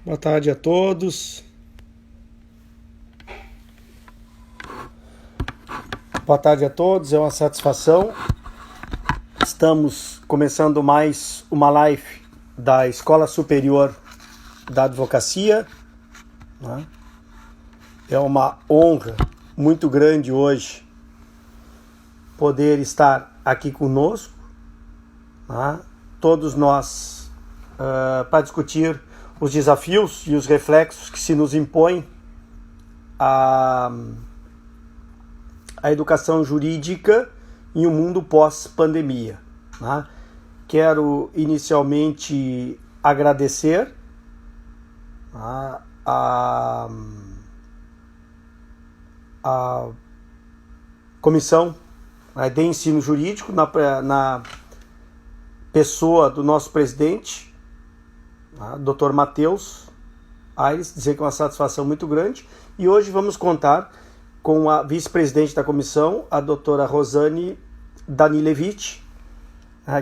Boa tarde a todos. Boa tarde a todos, é uma satisfação. Estamos começando mais uma live da Escola Superior da Advocacia. É uma honra muito grande hoje poder estar aqui conosco, todos nós, para discutir os desafios e os reflexos que se nos impõem a educação jurídica em um mundo pós-pandemia. Quero inicialmente agradecer a Comissão de Ensino Jurídico, na pessoa do nosso presidente, Dr. Matheus Aires, dizer que é uma satisfação muito grande. E hoje vamos contar com a vice-presidente da comissão, a doutora Rosane Danilevich,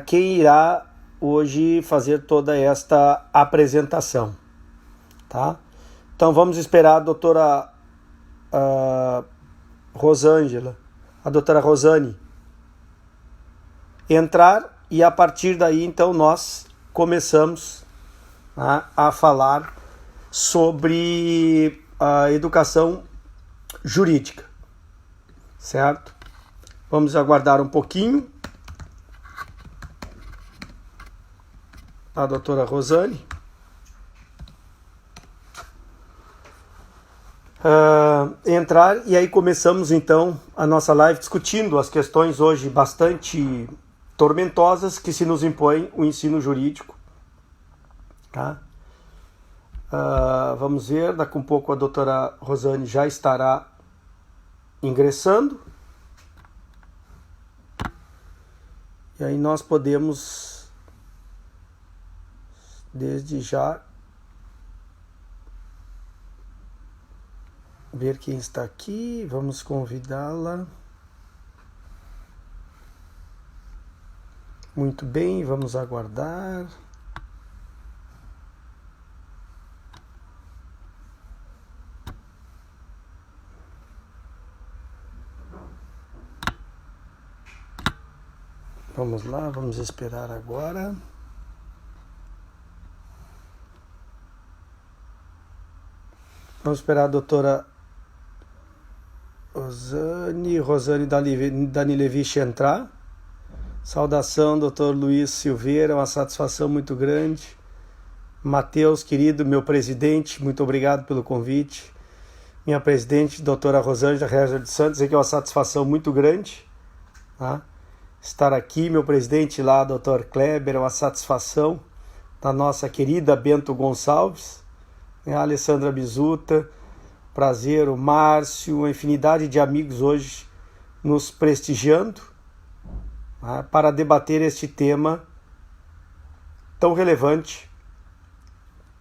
quem irá hoje fazer toda esta apresentação. Tá? Então vamos esperar a doutora Rosângela, a doutora Rosane, entrar e a partir daí então nós começamos a falar sobre a educação jurídica, certo? Vamos aguardar um pouquinho a doutora Rosane. Entrar e aí começamos então a nossa live discutindo as questões hoje bastante tormentosas que se nos impõe o ensino jurídico. Tá? Vamos ver, daqui um pouco a doutora Rosane já estará ingressando. E aí nós podemos, desde já, ver quem está aqui. Vamos convidá-la. Muito bem, vamos aguardar. Vamos lá, vamos esperar agora. Vamos esperar a doutora Rosane Danilevich entrar. Saudação, doutor Luiz Silveira, uma satisfação muito grande. Matheus, querido, meu presidente, muito obrigado pelo convite. Minha presidente, doutora Rosângela Reger de Santos, é que é uma satisfação muito grande, estar aqui. Meu presidente lá, doutor Kleber, é uma satisfação. Da nossa querida Bento Gonçalves, a Alessandra Bizuta, prazer, o Márcio, uma infinidade de amigos hoje nos prestigiando para debater este tema tão relevante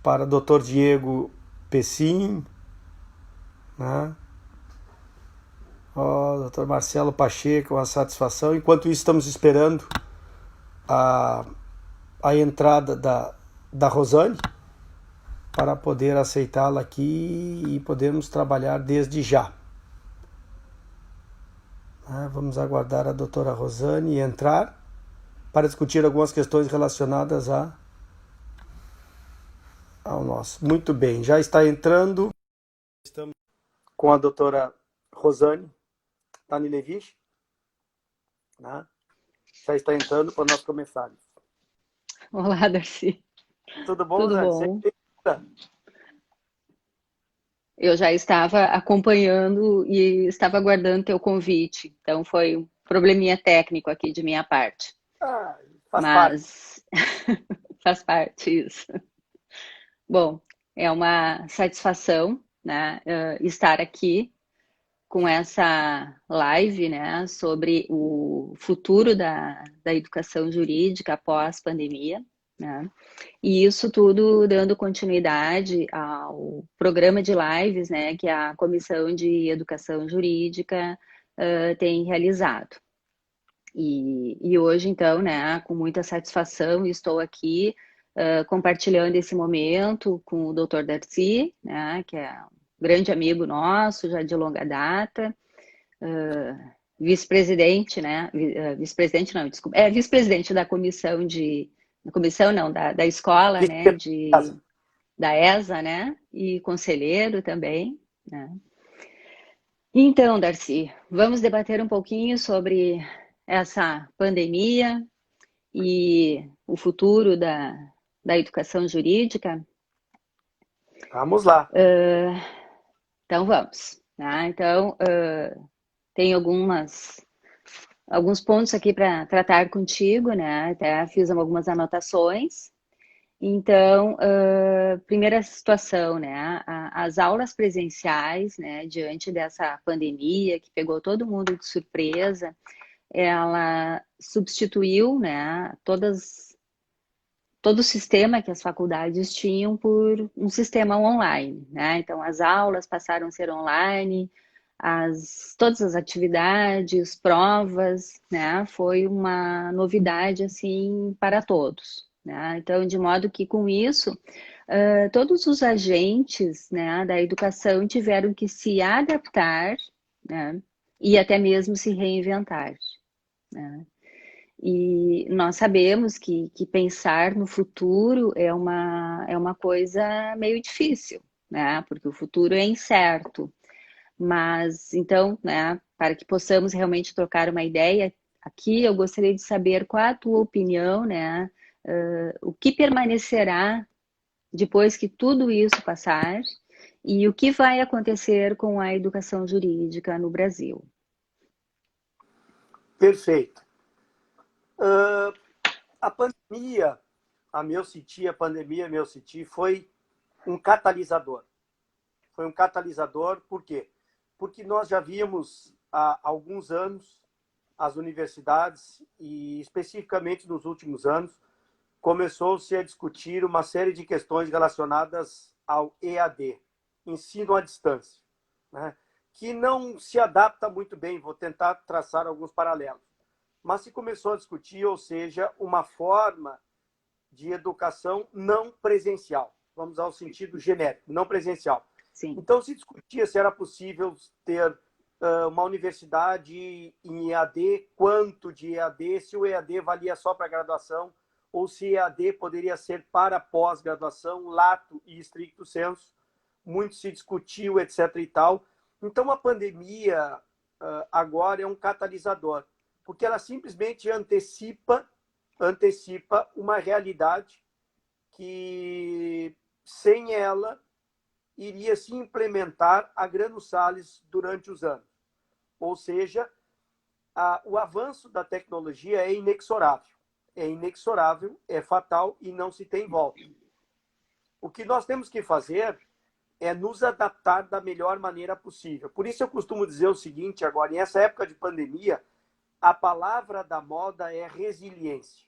para Dr. Diego Pessim, Dr. Marcelo Pacheco, uma satisfação. Enquanto isso, estamos esperando a entrada da Rosane para poder aceitá-la aqui e podermos trabalhar desde já. Vamos aguardar a doutora Rosane entrar para discutir algumas questões relacionadas ao nosso. Muito bem, já está entrando. Estamos com a doutora Rosane Danilevich. Já está entrando para nós começarmos. Olá, Darcy. Tudo bom, Tudo Rosane? bom? Eu já estava acompanhando e estava aguardando teu convite. Então foi um probleminha técnico aqui de minha parte. Faz parte. Faz parte isso. Bom, é uma satisfação, estar aqui com essa live, sobre o futuro da educação jurídica após pandemia. E isso tudo dando continuidade ao programa de lives, que a Comissão de Educação Jurídica tem realizado. E hoje, então, com muita satisfação, estou aqui compartilhando esse momento com o Dr. Darcy, né, que é um grande amigo nosso, já de longa data, vice-presidente, né, vice-presidente não, desculpa, vice-presidente da comissão da escola, né, da ESA, né, e conselheiro também, né. Então, Darcy, vamos debater um pouquinho sobre essa pandemia e o futuro da educação jurídica? Vamos lá. Então, vamos. Tá? Então, tem alguns pontos aqui para tratar contigo, né? Até fiz algumas anotações. Então, primeira situação, né? As aulas presenciais, né? Diante dessa pandemia que pegou todo mundo de surpresa, ela substituiu, né? Todo o sistema que as faculdades tinham por um sistema online, né? Então, as aulas passaram a ser online, todas as atividades, provas, né? Foi uma novidade, assim, para todos, né? Então, de modo que, com isso, todos os agentes, né, da educação tiveram que se adaptar, né? E até mesmo se reinventar, né? E nós sabemos que pensar no futuro é uma coisa meio difícil, né? Porque o futuro é incerto. Mas, então, né, para que possamos realmente trocar uma ideia aqui, eu gostaria de saber qual a tua opinião, né? O que permanecerá depois que tudo isso passar e o que vai acontecer com a educação jurídica no Brasil. Perfeito. A pandemia, a pandemia, meu sentir, foi um catalisador. Foi um catalisador, por quê? Porque nós já víamos há alguns anos as universidades, e especificamente nos últimos anos, começou-se a discutir uma série de questões relacionadas ao EAD, ensino à distância, né? Que não se adapta muito bem, vou tentar traçar alguns paralelos. Mas se começou a discutir, ou seja, uma forma de educação não presencial. Vamos ao sentido genérico, não presencial. Sim. Então, se discutia se era possível ter uma universidade em EAD, quanto de EAD, se o EAD valia só para graduação, ou se EAD poderia ser para pós-graduação, lato e stricto sensu. Muito se discutiu, etc. e tal. Então, a pandemia agora é um catalisador, porque ela simplesmente antecipa uma realidade que, sem ela, iria se implementar a granos salis durante os anos. Ou seja, o avanço da tecnologia é inexorável. É inexorável, é fatal e não se tem volta. O que nós temos que fazer é nos adaptar da melhor maneira possível. Por isso eu costumo dizer o seguinte agora, em essa época de pandemia, a palavra da moda é resiliência.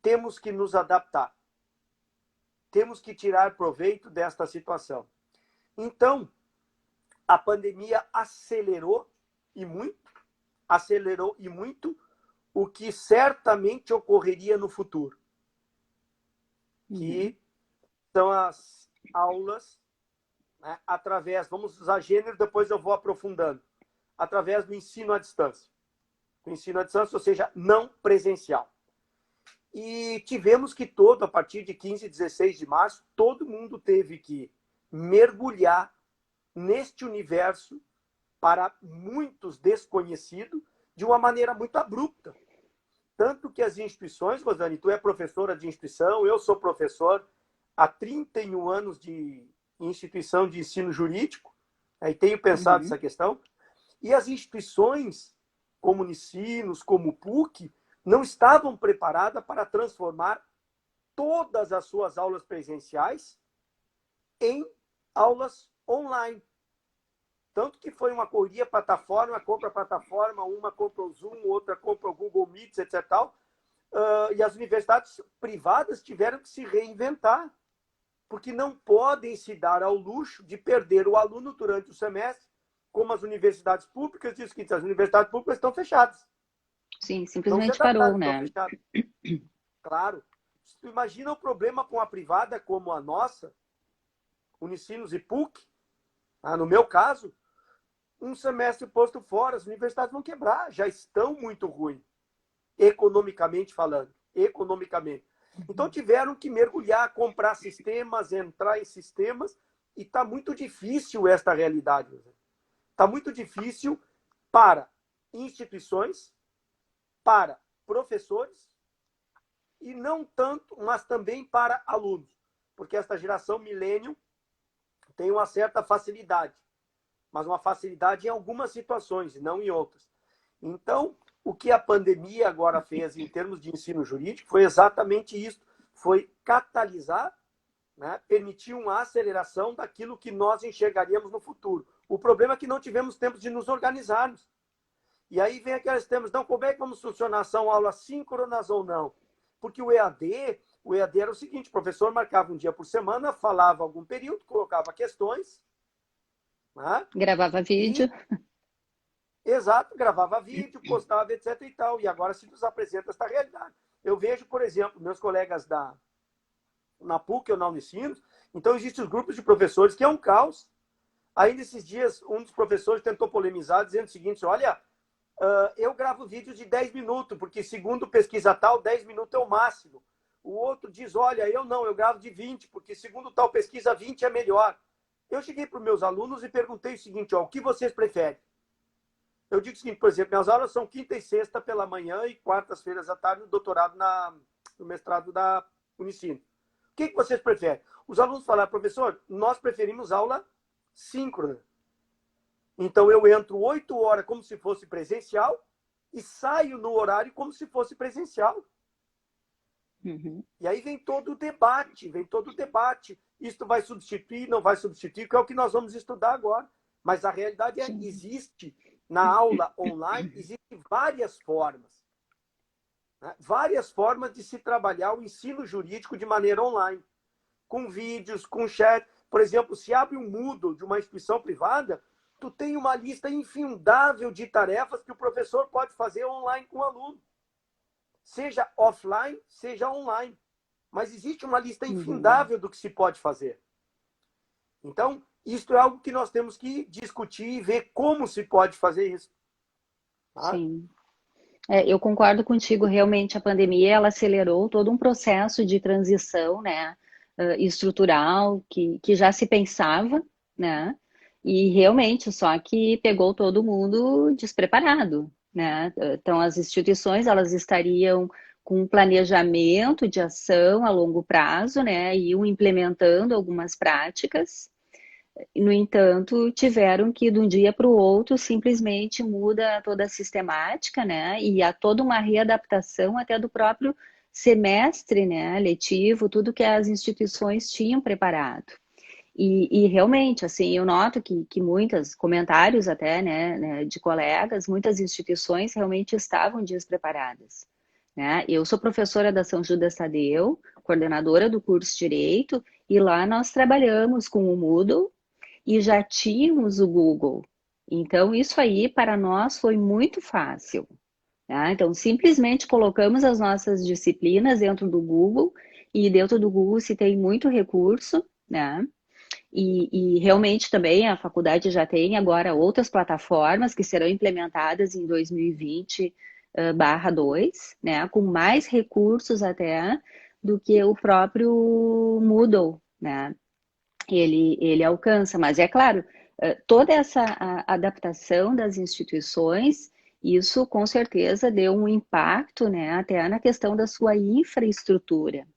Temos que nos adaptar. Temos que tirar proveito desta situação. Então, a pandemia acelerou e muito o que certamente ocorreria no futuro. Que são as aulas, né, através, vamos usar gênero, depois eu vou aprofundando, através do ensino à distância. O ensino à distância, ou seja, não presencial. E tivemos que a partir de 15 e 16 de março, todo mundo teve que mergulhar neste universo, para muitos desconhecido, de uma maneira muito abrupta. Tanto que as instituições, Rosane, tu é professora de instituição, eu sou professor há 31 anos de instituição de ensino jurídico, aí tenho pensado essa questão, e as instituições, como Unicinos, como PUC, não estavam preparadas para transformar todas as suas aulas presenciais em aulas online. Tanto que foi uma correria, plataforma, compra plataforma, uma compra o Zoom, outra compra o Google Meets, etc. E as universidades privadas tiveram que se reinventar, porque não podem se dar ao luxo de perder o aluno durante o semestre, como as universidades públicas, diz que as universidades públicas estão fechadas. Sim, simplesmente parou, né? Claro. Tu imagina o problema com a privada como a nossa, Unicinos e PUC, no meu caso, um semestre posto fora, as universidades vão quebrar, já estão muito ruins, economicamente falando, economicamente. Então tiveram que mergulhar, comprar sistemas, entrar em sistemas, e está muito difícil esta realidade. Está muito difícil para instituições, para professores, e não tanto, mas também para alunos, porque esta geração milênio tem uma certa facilidade, mas uma facilidade em algumas situações e não em outras. Então, o que a pandemia agora fez em termos de ensino jurídico foi exatamente isso, foi catalisar, né, permitir uma aceleração daquilo que nós enxergaríamos no futuro. O problema é que não tivemos tempo de nos organizarmos. E aí vem aqueles temas, então como é que vamos funcionar? São aulas síncronas ou não? Porque o EAD era o seguinte, o professor marcava um dia por semana, falava algum período, colocava questões, né? Gravava vídeo. Exato, gravava vídeo, postava, etc. e tal. E agora se nos apresenta esta realidade. Eu vejo, por exemplo, meus colegas na PUC ou na Unicinos, então existem os grupos de professores, que é um caos. Aí, nesses dias, um dos professores tentou polemizar, dizendo o seguinte, olha, eu gravo vídeos de 10 minutos, porque segundo pesquisa tal, 10 minutos é o máximo. O outro diz, olha, eu gravo de 20, porque segundo tal pesquisa, 20 é melhor. Eu cheguei para os meus alunos e perguntei o seguinte, o que vocês preferem? Eu digo o seguinte, por exemplo, minhas aulas são quinta e sexta pela manhã e quartas-feiras à tarde no doutorado, no mestrado da Unicino. O que vocês preferem? Os alunos falaram, professor, nós preferimos aula síncrona. Então, eu entro 8 horas como se fosse presencial e saio no horário como se fosse presencial. Uhum. E aí vem todo o debate, Isto vai substituir, não vai substituir, que é o que nós vamos estudar agora. Mas a realidade é que existe, na aula online, existem várias formas. Né? Várias formas de se trabalhar o ensino jurídico de maneira online. Com vídeos, com chat. Por exemplo, se abre um Moodle de uma instituição privada, tu tem uma lista infindável de tarefas que o professor pode fazer online com o aluno. Seja offline, seja online. Mas existe uma lista infindável do que se pode fazer. Então, isso é algo que nós temos que discutir e ver como se pode fazer isso. Tá? Sim. Eu concordo contigo, realmente a pandemia ela acelerou todo um processo de transição, né, estrutural que já se pensava, né, e realmente só que pegou todo mundo despreparado, né, então as instituições elas estariam com um planejamento de ação a longo prazo, né, e iam implementando algumas práticas. No entanto, tiveram que, de um dia para o outro, simplesmente muda toda a sistemática, né? E há toda uma readaptação até do próprio semestre, né? Letivo, tudo que as instituições tinham preparado. E realmente, assim, eu noto que muitos comentários até, né, de colegas, muitas instituições realmente estavam despreparadas. Né? Eu sou professora da São Judas Tadeu, coordenadora do curso Direito, e lá nós trabalhamos com o Moodle, e já tínhamos o Google. Então, isso aí para nós foi muito fácil. Tá? Então, simplesmente colocamos as nossas disciplinas dentro do Google, e dentro do Google se tem muito recurso, né? E realmente também a faculdade já tem agora outras plataformas que serão implementadas em 2020/2, né? Com mais recursos até do que o próprio Moodle, né? Ele alcança, mas é claro, toda essa adaptação das instituições, isso com certeza deu um impacto, né, até na questão da sua infraestrutura,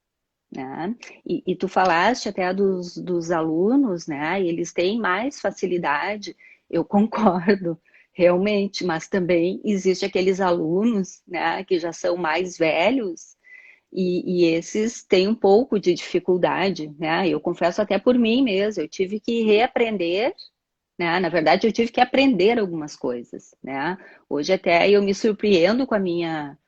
né? E tu falaste até dos alunos, né, eles têm mais facilidade, eu concordo, realmente, mas também existe aqueles alunos, né, que já são mais velhos, e esses têm um pouco de dificuldade, né? Eu confesso até por mim mesmo, eu tive que reaprender, né? Na verdade, eu tive que aprender algumas coisas, né? Hoje até eu me surpreendo com a minha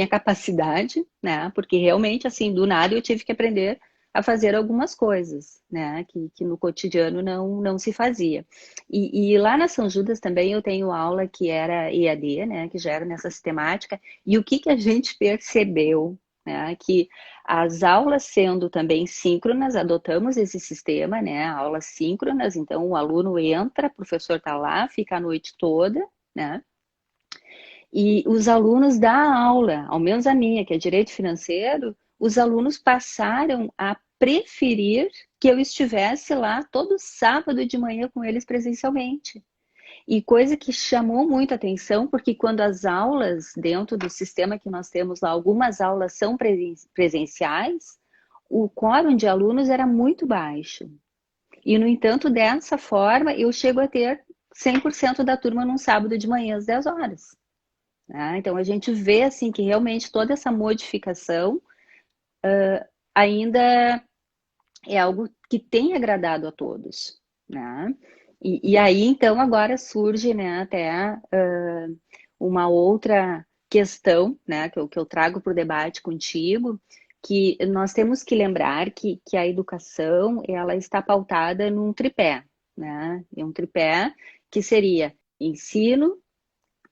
capacidade, né? Porque realmente, assim, do nada eu tive que aprender a fazer algumas coisas, né? Que no cotidiano não se fazia. E lá na São Judas também eu tenho aula que era EAD, né? Que já era nessa sistemática. E o que a gente percebeu? né, que as aulas sendo também síncronas, adotamos esse sistema, né, aulas síncronas, então o aluno entra, o professor está lá, fica a noite toda, né, e os alunos da aula, ao menos a minha, que é direito financeiro, os alunos passaram a preferir que eu estivesse lá todo sábado de manhã com eles presencialmente. E coisa que chamou muito atenção, porque quando as aulas, dentro do sistema que nós temos lá, algumas aulas são presenciais, o quórum de alunos era muito baixo. E, no entanto, dessa forma, eu chego a ter 100% da turma num sábado de manhã às 10 horas. Né? Então, a gente vê assim que realmente toda essa modificação ainda é algo que tem agradado a todos. Né? E aí, então, agora surge, né, até uma outra questão, né, que eu trago para o debate contigo, que nós temos que lembrar que a educação, ela está pautada num tripé, né? É um tripé que seria ensino,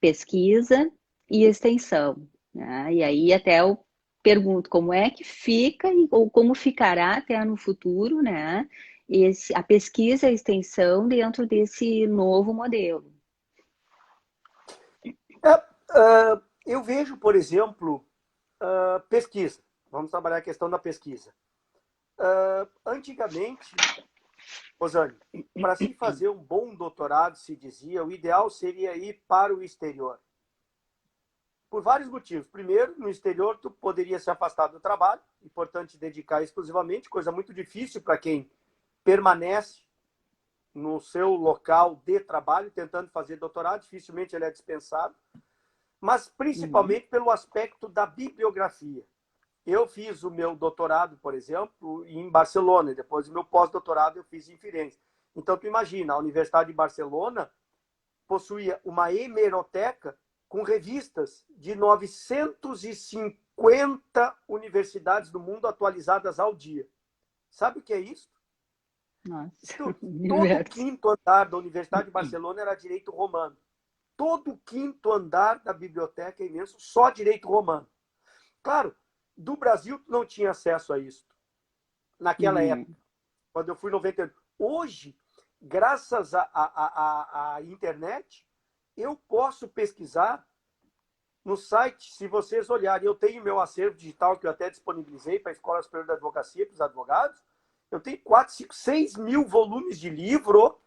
pesquisa e extensão, né? E aí até eu pergunto como é que fica ou como ficará até no futuro, né? A pesquisa e a extensão dentro desse novo modelo. Eu vejo, por exemplo, pesquisa. Vamos trabalhar a questão da pesquisa. Antigamente, Rosane, para se fazer um bom doutorado, se dizia, o ideal seria ir para o exterior. Por vários motivos. Primeiro, no exterior, tu poderia se afastar do trabalho, importante dedicar exclusivamente, coisa muito difícil para quem permanece no seu local de trabalho, tentando fazer doutorado, dificilmente ele é dispensado, mas principalmente pelo aspecto da bibliografia. Eu fiz o meu doutorado, por exemplo, em Barcelona, e depois o meu pós-doutorado eu fiz em Firenze. Então, tu imagina, a Universidade de Barcelona possuía uma hemeroteca com revistas de 950 universidades do mundo atualizadas ao dia. Sabe o que é isso? Nossa, Todo o quinto andar da Universidade de Barcelona era direito romano. Todo o quinto andar da biblioteca é imenso, só direito romano. Claro, do Brasil tu não tinha acesso a isso naquela época, quando eu fui em 98. Hoje, graças à internet, eu posso pesquisar no site, se vocês olharem, eu tenho meu acervo digital que eu até disponibilizei para a Escola Superior da Advocacia, para os advogados. Eu tenho 4, 5, 6 mil volumes de livro,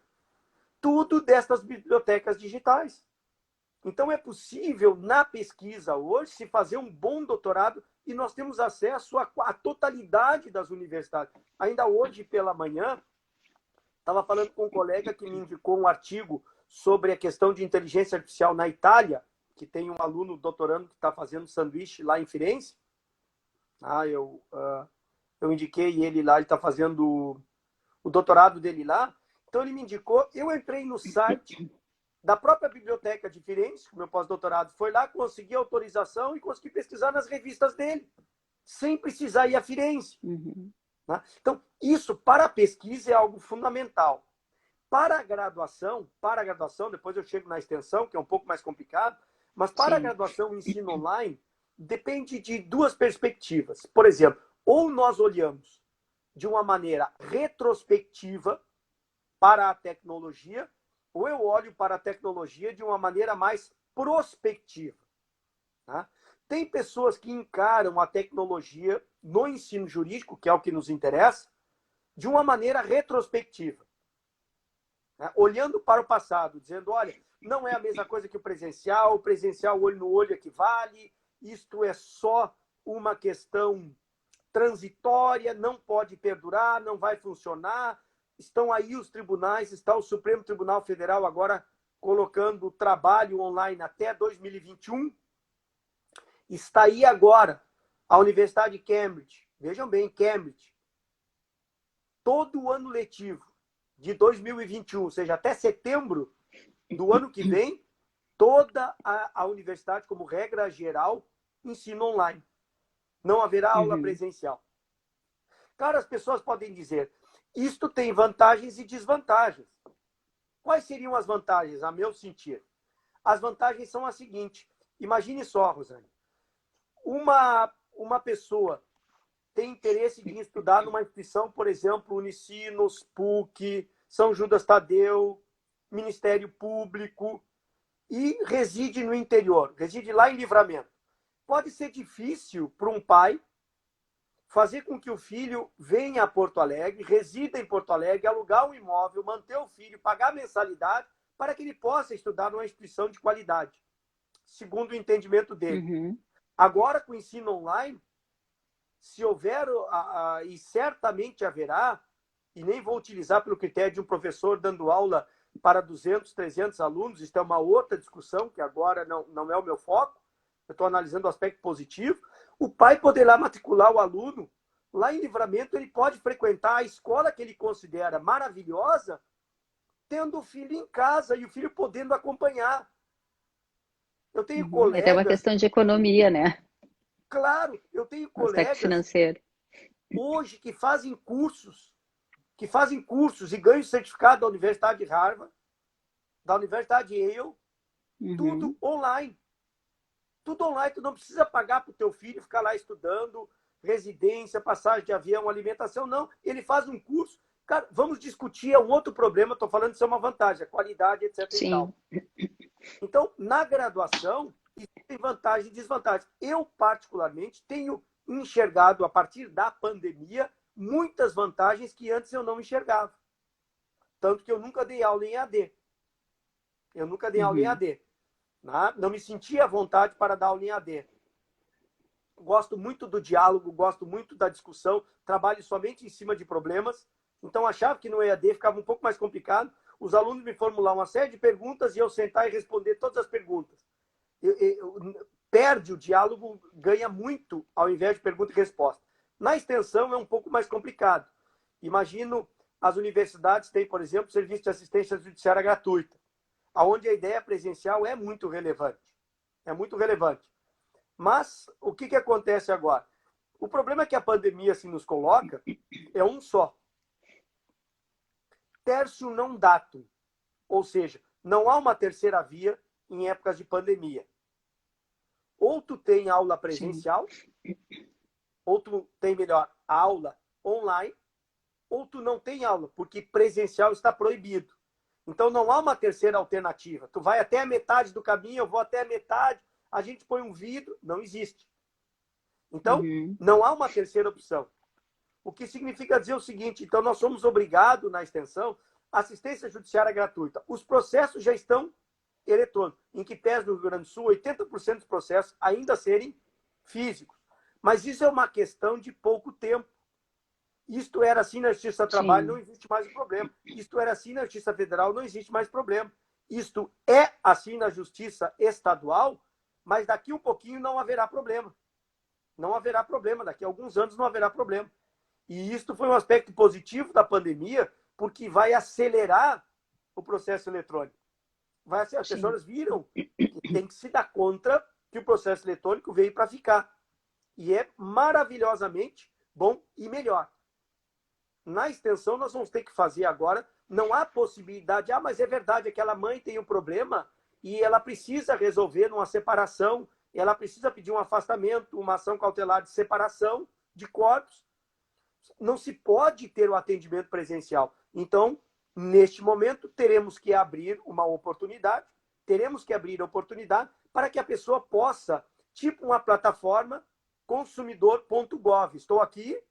tudo dessas bibliotecas digitais. Então é possível, na pesquisa hoje, se fazer um bom doutorado e nós temos acesso à totalidade das universidades. Ainda hoje, pela manhã, estava falando com um colega que me indicou um artigo sobre a questão de inteligência artificial na Itália, que tem um aluno doutorando que está fazendo sanduíche lá em Firenze. Eu indiquei ele lá, ele está fazendo o doutorado dele lá. Então ele me indicou, eu entrei no site da própria biblioteca de Firenze, meu pós-doutorado foi lá, consegui autorização e consegui pesquisar nas revistas dele, sem precisar ir a Firenze. Né? Então, isso para a pesquisa é algo fundamental. Para a graduação, depois eu chego na extensão, que é um pouco mais complicado, mas para a graduação, o ensino online, depende de duas perspectivas. Por exemplo, ou nós olhamos de uma maneira retrospectiva para a tecnologia, ou eu olho para a tecnologia de uma maneira mais prospectiva. Tá? Tem pessoas que encaram a tecnologia no ensino jurídico, que é o que nos interessa, de uma maneira retrospectiva. Né? Olhando para o passado, dizendo, olha, não é a mesma coisa que o presencial olho no olho equivale, isto é só uma questão transitória, não pode perdurar, não vai funcionar. Estão aí os tribunais, está o Supremo Tribunal Federal agora colocando o trabalho online até 2021. Está aí agora a Universidade de Cambridge. Vejam bem, Cambridge. Todo o ano letivo de 2021, ou seja, até setembro do ano que vem, toda a universidade, como regra geral, ensina online. Não haverá aula presencial. Claro, as pessoas podem dizer, isto tem vantagens e desvantagens. Quais seriam as vantagens, a meu sentir? As vantagens são as seguintes. Imagine só, Rosane. uma pessoa tem interesse em estudar numa instituição, por exemplo, Unicinos, PUC, São Judas Tadeu, Ministério Público, e reside no interior, reside lá em Livramento. Pode ser difícil para um pai fazer com que o filho venha a Porto Alegre, resida em Porto Alegre, alugar um imóvel, manter o filho, pagar mensalidade, para que ele possa estudar numa instituição de qualidade, segundo o entendimento dele. Agora, com o ensino online, se houver, e certamente haverá, e nem vou utilizar pelo critério de um professor dando aula para 200, 300 alunos, isso é uma outra discussão, que agora não é o meu foco, eu estou analisando o aspecto positivo. O pai poderá matricular o aluno lá em Livramento, ele pode frequentar a escola que ele considera maravilhosa, tendo o filho em casa e o filho podendo acompanhar. Eu tenho colegas... É uma questão de economia, né? Claro, eu tenho colegas financeiro hoje que fazem cursos e ganham certificado da Universidade de Harvard, da Universidade de Yale, tudo online. Tudo online, tu não precisa pagar para o teu filho ficar lá estudando, residência, passagem de avião, alimentação, não. Ele faz um curso. Cara, vamos discutir, é um outro problema, estou falando isso é uma vantagem, a qualidade, etc. Sim. E tal. Então, na graduação, tem vantagens e desvantagens. Eu, particularmente, tenho enxergado, a partir da pandemia, muitas vantagens que antes eu não enxergava. Tanto que eu nunca dei aula em AD. Eu nunca dei aula em AD. Não me sentia à vontade para dar aula em AD. Gosto muito do diálogo, gosto muito da discussão, trabalho somente em cima de problemas. Então, achava que no EAD ficava um pouco mais complicado. Os alunos me formulavam uma série de perguntas e eu sentar e responder todas as perguntas. Perde o diálogo, ganha muito ao invés de pergunta e resposta. Na extensão é um pouco mais complicado. Imagino as universidades têm, por exemplo, serviço de assistência judiciária gratuita, onde a ideia presencial é muito relevante. É muito relevante. Mas o que acontece agora? O problema que a pandemia se nos coloca é um só. Tertium non datum. Ou seja, não há uma terceira via em épocas de pandemia. Ou tu tem aula presencial, ou tu tem, melhor, aula online, ou tu não tem aula, porque presencial está proibido. Então não há uma terceira alternativa. Tu vai até a metade do caminho, eu vou até a metade, a gente põe um vidro, não existe. Então, não há uma terceira opção. O que significa dizer o seguinte, então nós somos obrigados, na extensão, assistência judiciária gratuita. Os processos já estão eletrônicos, em que pese no Rio Grande do Sul, 80% dos processos ainda serem físicos. Mas isso é uma questão de pouco tempo. Isto era assim na Justiça do Trabalho, não existe mais o problema. Isto era assim na Justiça Federal, não existe mais problema. Isto é assim na Justiça Estadual, mas daqui um pouquinho não haverá problema. Não haverá problema, daqui a alguns anos não haverá problema. E isto foi um aspecto positivo da pandemia, porque vai acelerar o processo eletrônico. As pessoas viram que tem que se dar conta que o processo eletrônico veio para ficar. E é maravilhosamente bom e melhor. Na extensão, nós vamos ter que fazer agora. Não há possibilidade. Mas é verdade, aquela mãe tem um problema e ela precisa resolver numa separação, ela precisa pedir um afastamento, uma ação cautelar de separação de corpos. Não se pode ter o atendimento presencial. Então, neste momento, teremos que abrir uma oportunidade, para que a pessoa possa, tipo uma plataforma, consumidor.gov. Estou aqui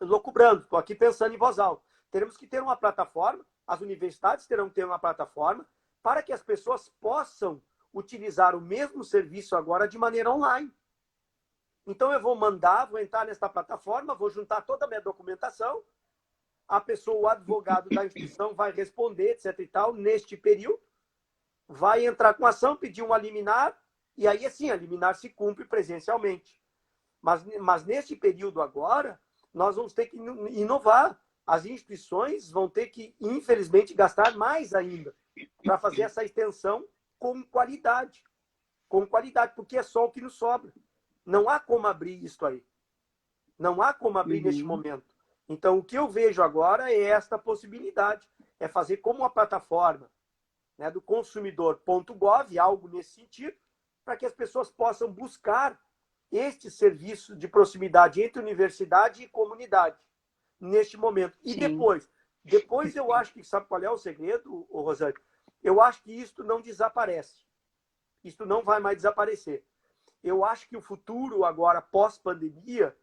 locubrando, estou aqui pensando em voz alta. Teremos que ter uma plataforma, as universidades terão que ter uma plataforma, para que as pessoas possam utilizar o mesmo serviço agora de maneira online. Então eu vou entrar nesta plataforma, vou juntar toda a minha documentação, a pessoa, o advogado da instituição vai responder, etc e tal, neste período, vai entrar com ação, pedir uma liminar, e aí assim, a liminar se cumpre presencialmente. Mas neste período agora, nós vamos ter que inovar. As instituições vão ter que, infelizmente, gastar mais ainda para fazer essa extensão com qualidade. Com qualidade, porque é só o que nos sobra. Não há como abrir isso aí. Não há como abrir neste momento. Então, o que eu vejo agora é esta possibilidade. É fazer como uma plataforma, né, do consumidor.gov, algo nesse sentido, para que as pessoas possam buscar este serviço de proximidade entre universidade e comunidade neste momento. E Sim. depois eu acho que, sabe qual é o segredo, Rosane? Eu acho que isto não desaparece. Isto não vai mais desaparecer. Eu acho que o futuro agora, pós-pandemia,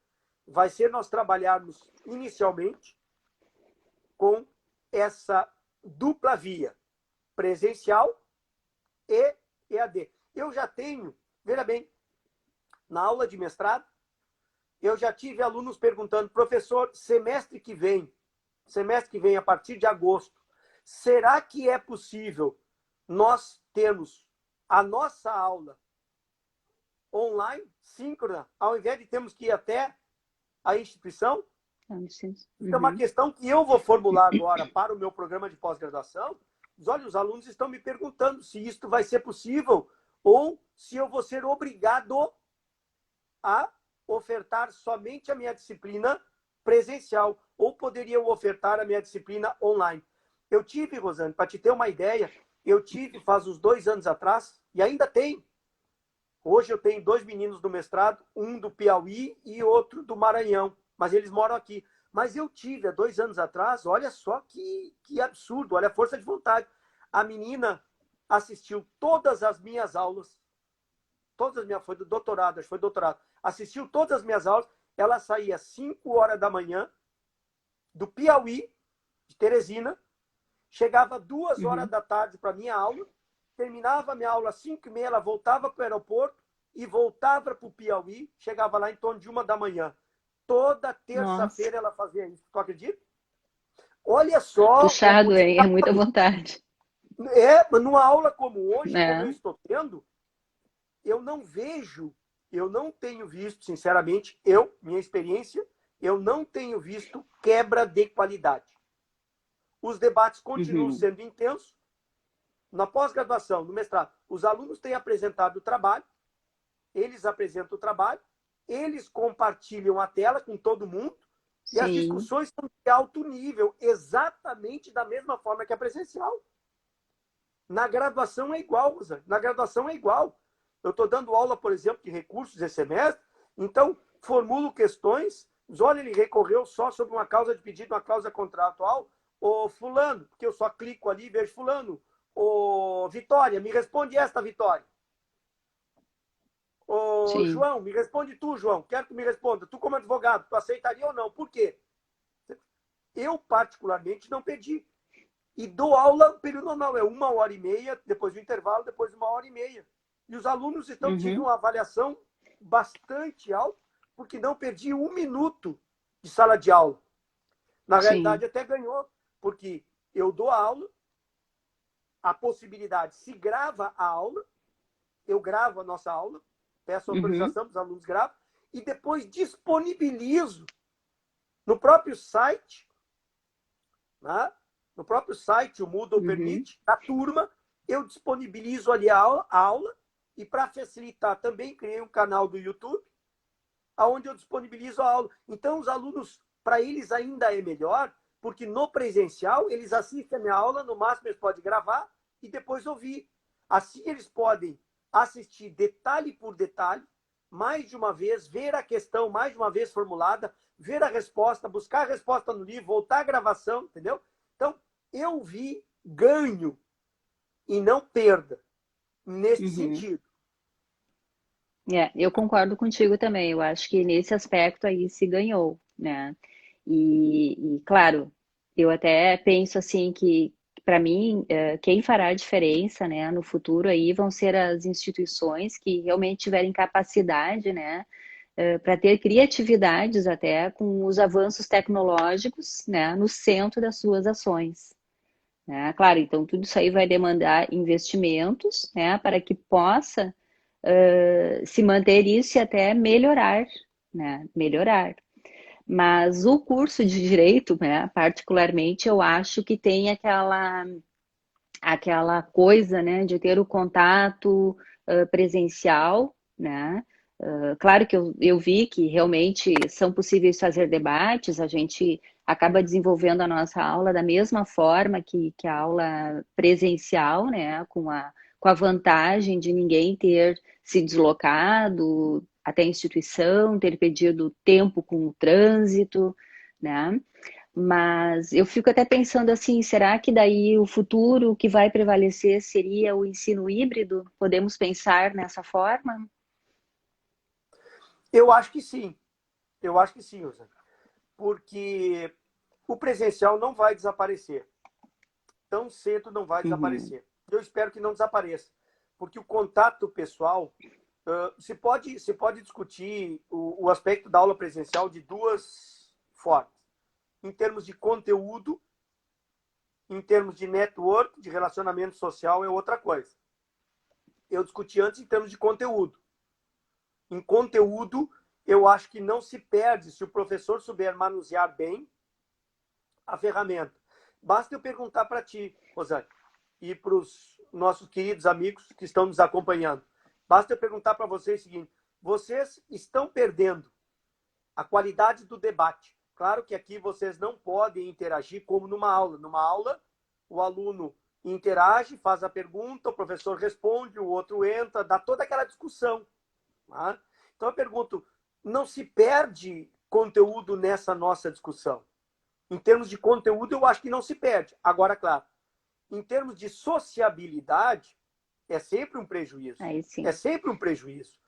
vai ser nós trabalharmos inicialmente com essa dupla via, presencial e EAD. Eu já tenho, veja bem, na aula de mestrado, eu já tive alunos perguntando, professor, semestre que vem, a partir de agosto, será que é possível nós termos a nossa aula online, síncrona, ao invés de termos que ir até a instituição? É uma questão que eu vou formular agora para o meu programa de pós-graduação. Olha, os alunos estão me perguntando se isto vai ser possível ou se eu vou ser obrigado a ofertar somente a minha disciplina presencial ou poderia eu ofertar a minha disciplina online. Eu tive, Rosane, para te ter uma ideia, eu tive faz uns 2 anos atrás, e ainda tem. Hoje eu tenho 2 meninos do mestrado, um do Piauí e outro do Maranhão, mas eles moram aqui. Mas eu tive, há 2 anos atrás, olha só que absurdo, olha a força de vontade. A menina assistiu todas as minhas aulas, foi do doutorado, acho que foi doutorado, assistiu todas as minhas aulas, ela saía às 5 horas da manhã, do Piauí, de Teresina, chegava 2 horas da tarde para a minha aula, terminava a minha aula às 5h30, ela voltava para o aeroporto e voltava para o Piauí, chegava lá em torno de 1 da manhã. Toda terça-feira ela fazia isso. Tu acredita? Olha só. Puxado, hein? É muita vontade. Mas numa aula como hoje, como eu estou tendo, eu não tenho visto, sinceramente, minha experiência, eu não tenho visto quebra de qualidade. Os debates continuam sendo intensos. Na pós-graduação, no mestrado, os alunos têm apresentado o trabalho, eles apresentam o trabalho, eles compartilham a tela com todo mundo, e as discussões são de alto nível, exatamente da mesma forma que a presencial. Na graduação é igual, Rosa. Na graduação é igual. Eu estou dando aula, por exemplo, de recursos esse semestre, então formulo questões. Olha, ele recorreu só sobre uma causa de pedido, uma causa contratual. Ô, fulano, porque eu só clico ali e vejo fulano. Ô, Vitória, me responde esta, Vitória. Ô, João, me responde tu, João. Quero que me responda. Tu, como advogado, tu aceitaria ou não? Por quê? Eu, particularmente, não pedi. E dou aula, período normal, é 1h30, depois do intervalo, depois 1h30. E os alunos estão tendo uma avaliação bastante alta, porque não perdi 1 minuto de sala de aula. Na realidade, até ganhou, porque eu dou a aula, a possibilidade, se grava a aula, eu gravo a nossa aula, peço autorização para os alunos gravam, e depois disponibilizo no próprio site, né? No próprio site, o Moodle permite, da turma, eu disponibilizo ali a aula e para facilitar também criei um canal do YouTube, onde eu disponibilizo a aula. Então, os alunos, para eles ainda é melhor, porque no presencial eles assistem a minha aula, no máximo eles podem gravar e depois ouvir. Assim eles podem assistir detalhe por detalhe, mais de uma vez, ver a questão mais de uma vez formulada, ver a resposta, buscar a resposta no livro, voltar à gravação, entendeu? Então, eu vi ganho e não perda nesse sentido. Eu concordo contigo também. Eu acho que nesse aspecto aí se ganhou, né? E claro, eu até penso assim que, para mim, quem fará a diferença, né, no futuro aí vão ser as instituições que realmente tiverem capacidade, né, para ter criatividades até com os avanços tecnológicos, né, no centro das suas ações. Né? Claro, então tudo isso aí vai demandar investimentos, né, para que possa se manter isso e até melhorar, né, melhorar. Mas o curso de Direito, né, particularmente, eu acho que tem aquela coisa, né, de ter o contato presencial, né? Claro que eu vi que realmente são possíveis fazer debates, a gente acaba desenvolvendo a nossa aula da mesma forma que a aula presencial, né, com com a vantagem de ninguém ter se deslocado até a instituição, ter perdido tempo com o trânsito, né? Mas eu fico até pensando assim, será que daí o futuro que vai prevalecer seria o ensino híbrido? Podemos pensar nessa forma? Eu acho que sim. Eu acho que sim, Rosane. Porque o presencial não vai desaparecer. Tão cedo não vai Uhum. desaparecer. Eu espero que não desapareça. Porque o contato pessoal, se pode discutir o aspecto da aula presencial de duas formas. Em termos de conteúdo, em termos de network, de relacionamento social, é outra coisa. Eu discuti antes em termos de conteúdo. Em conteúdo, eu acho que não se perde se o professor souber manusear bem a ferramenta. Basta eu perguntar para ti, Rosane, e para os nossos queridos amigos que estão nos acompanhando. Basta eu perguntar para vocês o seguinte: vocês estão perdendo a qualidade do debate. Claro que aqui vocês não podem interagir como numa aula. Numa aula, o aluno interage, faz a pergunta, o professor responde, o outro entra, dá toda aquela discussão. Tá? Então eu pergunto, não se perde conteúdo nessa nossa discussão? Em termos de conteúdo, eu acho que não se perde. Agora, claro, em termos de sociabilidade, é sempre um prejuízo. Aí É sim. sempre um prejuízo.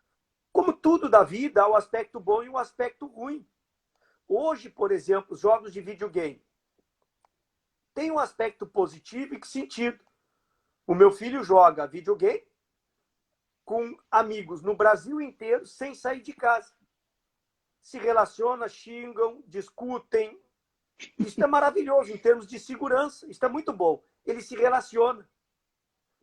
Como tudo da vida, há o aspecto bom e o aspecto ruim. Hoje, por exemplo, os jogos de videogame têm um aspecto positivo em que sentido? O meu filho joga videogame com amigos no Brasil inteiro sem sair de casa. Se relacionam, xingam, discutem. Isso é maravilhoso em termos de segurança. Isso é muito bom. Ele se relaciona.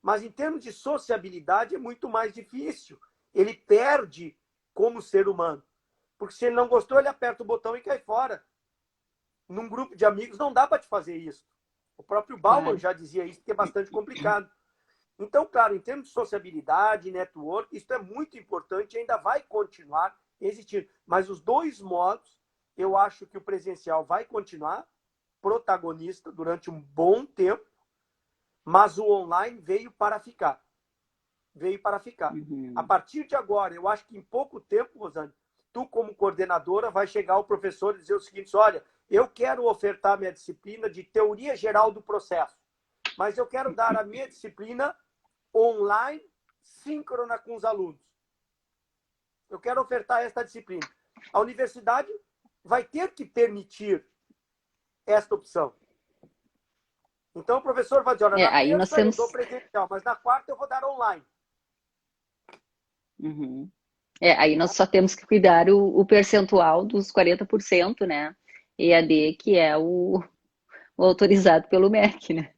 Mas em termos de sociabilidade é muito mais difícil. Ele perde como ser humano. Porque se ele não gostou, ele aperta o botão e cai fora. Num grupo de amigos não dá para te fazer isso. O próprio Bauman Claro. já dizia isso, que é bastante complicado. Então, claro, em termos de sociabilidade, network, isso é muito importante e ainda vai continuar existindo. Mas os dois modos, eu acho que o presencial vai continuar protagonista durante um bom tempo, mas o online veio para ficar. Veio para ficar. A Uhum. partir de agora, eu acho que em pouco tempo, Rosane, tu como coordenadora vai chegar o professor e dizer o seguinte: olha, eu quero ofertar minha disciplina de teoria geral do processo, mas eu quero dar a minha disciplina online, síncrona com os alunos. Eu quero ofertar esta disciplina. A universidade vai ter que permitir esta opção. Então o professor vai dizer: olha, na Aí nós terça eu dou temos. presencial, mas na quarta eu vou dar online. Uhum. Aí nós só temos que cuidar o percentual dos 40%, né? EAD, que é o autorizado pelo MEC, né?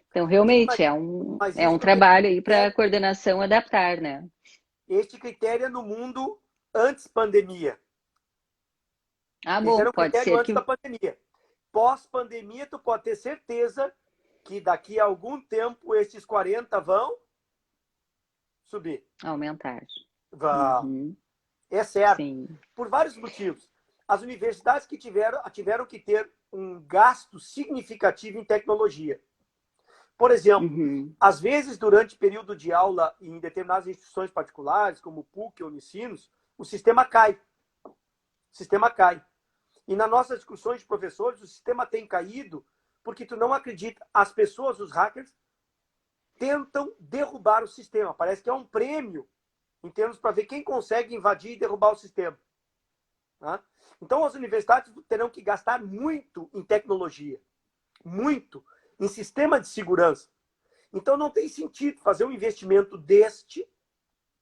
Então, realmente, Mas é um isto tem trabalho aí para a critério, coordenação adaptar, né? este critério é no mundo antes pandemia. Ah, Esse bom, era um pode critério ser antes que da pandemia. Pós-pandemia, tu pode ter certeza que daqui a algum tempo esses 40 vão subir. aumentar. Vão. Uhum. É certo. Sim. Por vários motivos. As universidades que tiveram que ter um gasto significativo em tecnologia. Por exemplo, Uhum. às vezes, durante período de aula em determinadas instituições particulares, como o PUC ou Unicinos, o sistema cai. O sistema cai. E nas nossas discussões de professores, o sistema tem caído porque tu não acredita. As pessoas, os hackers, tentam derrubar o sistema. Parece que é um prêmio em termos para ver quem consegue invadir e derrubar o sistema. Tá? Então, as universidades terão que gastar muito em tecnologia, muito em sistema de segurança. Então, não tem sentido fazer um investimento deste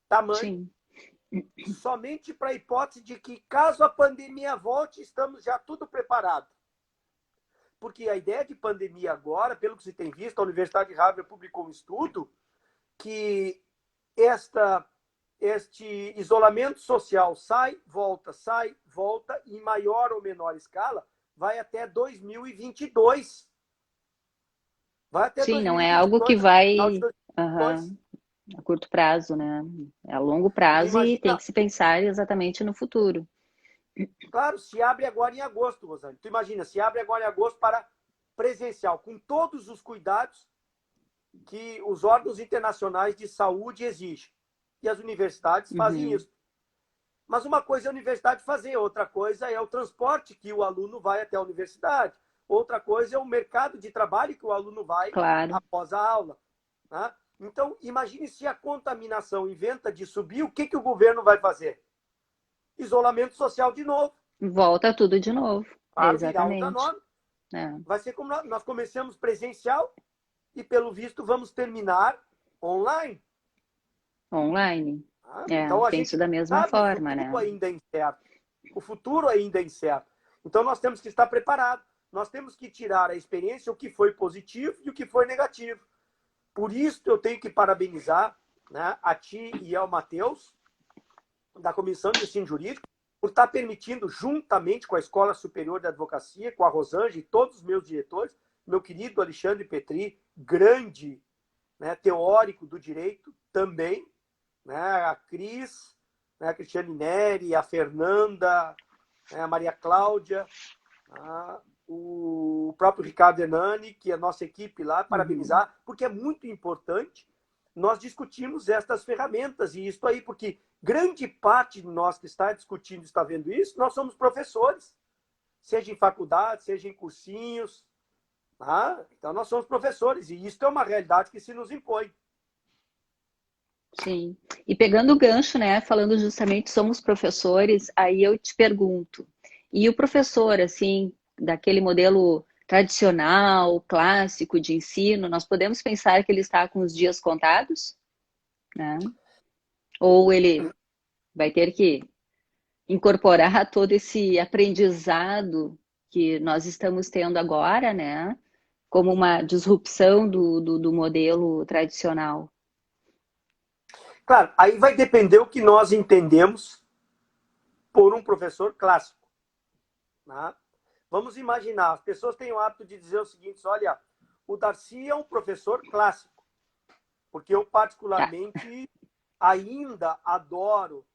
tamanho Sim. somente para a hipótese de que, caso a pandemia volte, estamos já tudo preparado. Porque a ideia de pandemia agora, pelo que se tem visto, a Universidade de Harvard publicou um estudo que este isolamento social sai, volta, em maior ou menor escala, vai até 2022. Vai até Sim, não é algo que 2022, final de vai 2022. a curto prazo, né? É a longo Tu prazo e tem imagina, que se pensar exatamente no futuro. claro, se abre agora em agosto, Rosane. Tu imagina, se abre agora em agosto para presencial, com todos os cuidados que os órgãos internacionais de saúde exigem. E as universidades fazem isso. Mas uma coisa é a universidade fazer, outra coisa é o transporte que o aluno vai até a universidade. Outra coisa é o mercado de trabalho que o aluno vai após a aula. Tá? Então, imagine se a contaminação inventa de subir, o que o governo vai fazer? Isolamento social de novo. Volta tudo de novo. Para Exatamente. virar outra norma. Vai ser como nós começamos presencial e, pelo visto, vamos terminar online. Online. Então, a penso gente da mesma forma, o futuro né? ainda é incerto. O futuro ainda é incerto. Então, nós temos que estar preparados. Nós temos que tirar a experiência, o que foi positivo e o que foi negativo. Por isso, eu tenho que parabenizar, né, a ti e ao Matheus, da Comissão de Ensino Jurídico, por estar permitindo, juntamente com a Escola Superior de Advocacia, com a Rosângela e todos os meus diretores, meu querido Alexandre Petri, grande, né, teórico do direito também, né, a Cris, né, a Cristiane Neri, a Fernanda, né, a Maria Cláudia, o próprio Ricardo Hernani, que é a nossa equipe lá, parabenizar, porque é muito importante nós discutirmos estas ferramentas e isso aí, porque grande parte de nós que está discutindo, está vendo isso, nós somos professores, seja em faculdade, seja em cursinhos, tá? Então nós somos professores e isso é uma realidade que se nos impõe. Sim. E pegando o gancho, né, falando justamente somos professores, aí eu te pergunto, e o professor, assim, daquele modelo tradicional, clássico de ensino, nós podemos pensar que ele está com os dias contados, né? Ou ele vai ter que incorporar todo esse aprendizado que nós estamos tendo agora, né? Como uma disrupção do modelo tradicional. Claro, aí vai depender o que nós entendemos por um professor clássico. Né? Vamos imaginar, as pessoas têm o hábito de dizer o seguinte, olha, o Darcy é um professor clássico, porque eu particularmente ainda adoro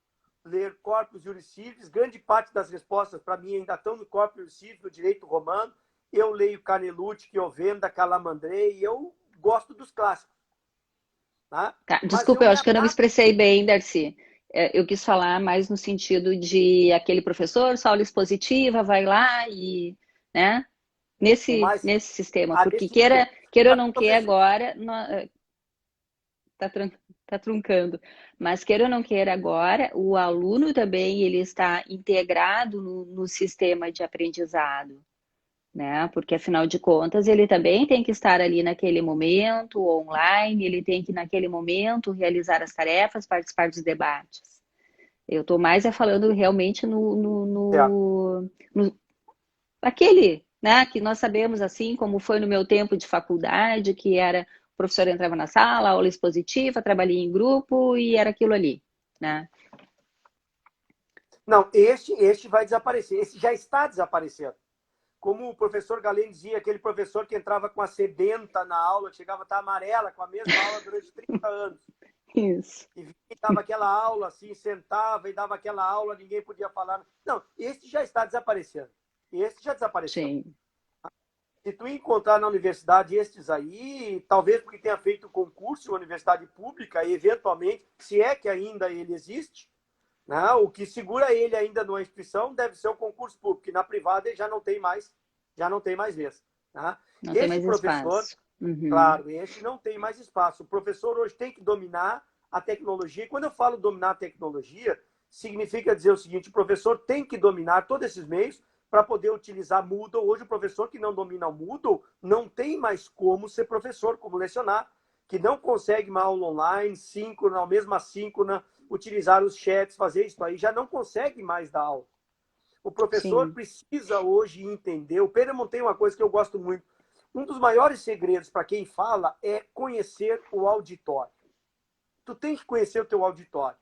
ler Corpus Juris Civis, grande parte das respostas para mim ainda estão no Corpus Juris Civis, no direito romano, eu leio Canelucci, Chiovenda, Calamandrei, eu gosto dos clássicos. Tá? Desculpa, eu acho que eu não me expressei bem, Darcy. Eu quis falar mais no sentido de aquele professor, só aula expositiva, vai lá e, né? Nesse sistema, porque queira ou não queira agora, tá truncando, mas queira ou não queira agora, o aluno também ele está integrado no sistema de aprendizado. Né? Porque, afinal de contas, ele também tem que estar ali naquele momento, online, ele tem que, naquele momento, realizar as tarefas, participar dos debates. Eu estou mais falando realmente aquele, né, que nós sabemos, assim, como foi no meu tempo de faculdade, que era o professor entrava na sala, aula expositiva, trabalhei em grupo e era aquilo ali, né? Não, este vai desaparecer, esse já está desaparecendo. Como o professor Galeno dizia, aquele professor que entrava com a sedenta na aula, chegava a estar amarela com a mesma aula durante 30 anos. Isso. E dava aquela aula assim, sentava e dava aquela aula, ninguém podia falar. Não, esse já está desaparecendo. Esse já desapareceu. Sim. Se tu encontrar na universidade estes aí, talvez porque tenha feito concurso em uma universidade pública, e eventualmente, se é que ainda ele existe, né, o que segura ele ainda numa instituição deve ser o concurso público, e na privada ele já não tem mais vez. Né? Não tem mais professor, espaço. Uhum. Claro, esse não tem mais espaço. O professor hoje tem que dominar a tecnologia. E quando eu falo dominar a tecnologia, significa dizer o seguinte, o professor tem que dominar todos esses meios para poder utilizar Moodle. Hoje o professor que não domina o Moodle não tem mais como ser professor, como lecionar, que não consegue uma aula online, síncrona, ou mesmo assíncrona, utilizar os chats, fazer isso aí, já não consegue mais dar aula. O professor precisa hoje entender. O Perelman tem uma coisa que eu gosto muito. Um dos maiores segredos para quem fala é conhecer o auditório. Tu tem que conhecer o teu auditório.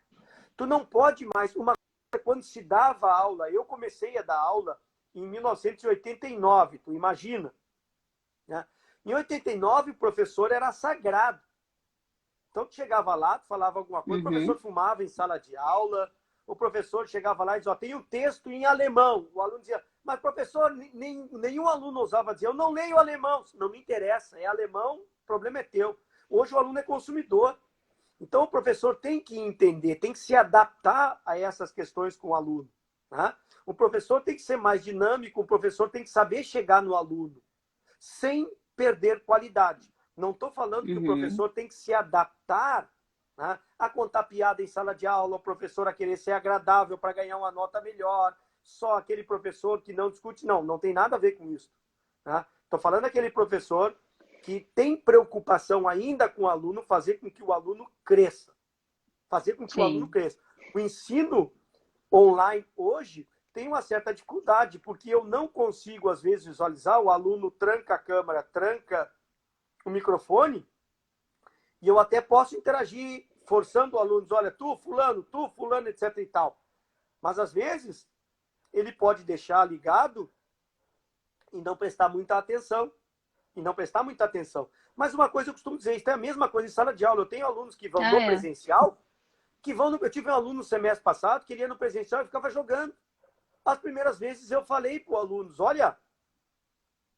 Tu não pode mais... Uma coisa, quando se dava aula, eu comecei a dar aula em 1989, tu imagina. Né? Em 89, o professor era sagrado. Então, tu chegava lá, tu falava alguma coisa, o professor fumava em sala de aula, o professor chegava lá e dizia, tem um texto em alemão. O aluno dizia, mas professor, nenhum aluno ousava dizer, eu não leio alemão. Não me interessa, é alemão, o problema é teu. Hoje o aluno é consumidor. Então o professor tem que entender, tem que se adaptar a essas questões com o aluno. Tá? O professor tem que ser mais dinâmico, o professor tem que saber chegar no aluno, sem perder qualidade. Não estou falando que o professor tem que se adaptar, né, a contar piada em sala de aula, o professor a querer ser agradável para ganhar uma nota melhor, só aquele professor que não discute. Não, não tem nada a ver com isso. Estou falando daquele professor que tem preocupação ainda com o aluno, fazer com que o aluno cresça. Fazer com que o aluno cresça. O ensino online hoje tem uma certa dificuldade, porque eu não consigo, às vezes, visualizar, o aluno tranca a câmera, tranca o microfone, e eu até posso interagir, forçando o aluno, olha, tu, fulano, etc e tal. Mas, às vezes, ele pode deixar ligado e não prestar muita atenção. Mas uma coisa eu costumo dizer, isso é a mesma coisa em sala de aula. Eu tenho alunos que vão no presencial, eu tive um aluno no semestre passado que ele ia no presencial e ficava jogando. As primeiras vezes eu falei para os alunos, olha,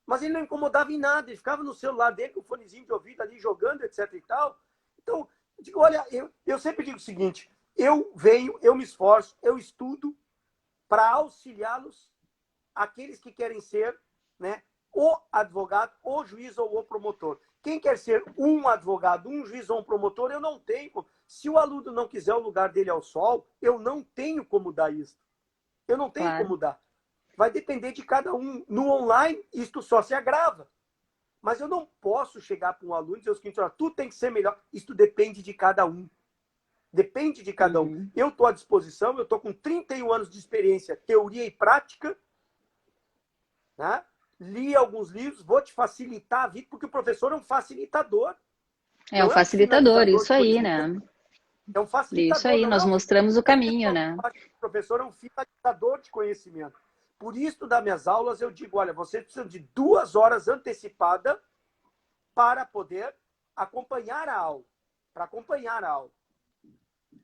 mas ele não incomodava em nada, ele ficava no celular dele com o fonezinho de ouvido ali jogando, etc e tal. Então, eu digo, olha, eu sempre digo o seguinte, eu me esforço, eu estudo para auxiliá-los, aqueles que querem ser, né, o advogado, o juiz ou o promotor. Quem quer ser um advogado, um juiz ou um promotor, eu não tenho. Se o aluno não quiser o lugar dele ao sol, eu não tenho como dar isso. Eu não tenho como dar. Vai depender de cada um. No online, isto só se agrava. Mas eu não posso chegar para um aluno e dizer o seguinte, olha, tu tem que ser melhor. Isto depende de cada um. Depende de cada um. Eu estou à disposição, eu estou com 31 anos de experiência, teoria e prática, né? Li alguns livros, vou te facilitar a vida, porque o professor é um facilitador. É um facilitador, isso aí, né? É um facilitador. Isso aí, nós mostramos o caminho, né? O professor é um finalizador de conhecimento. Por isso, das minhas aulas, eu digo, olha, você precisa de 2 horas antecipada para poder acompanhar a aula. Para acompanhar a aula.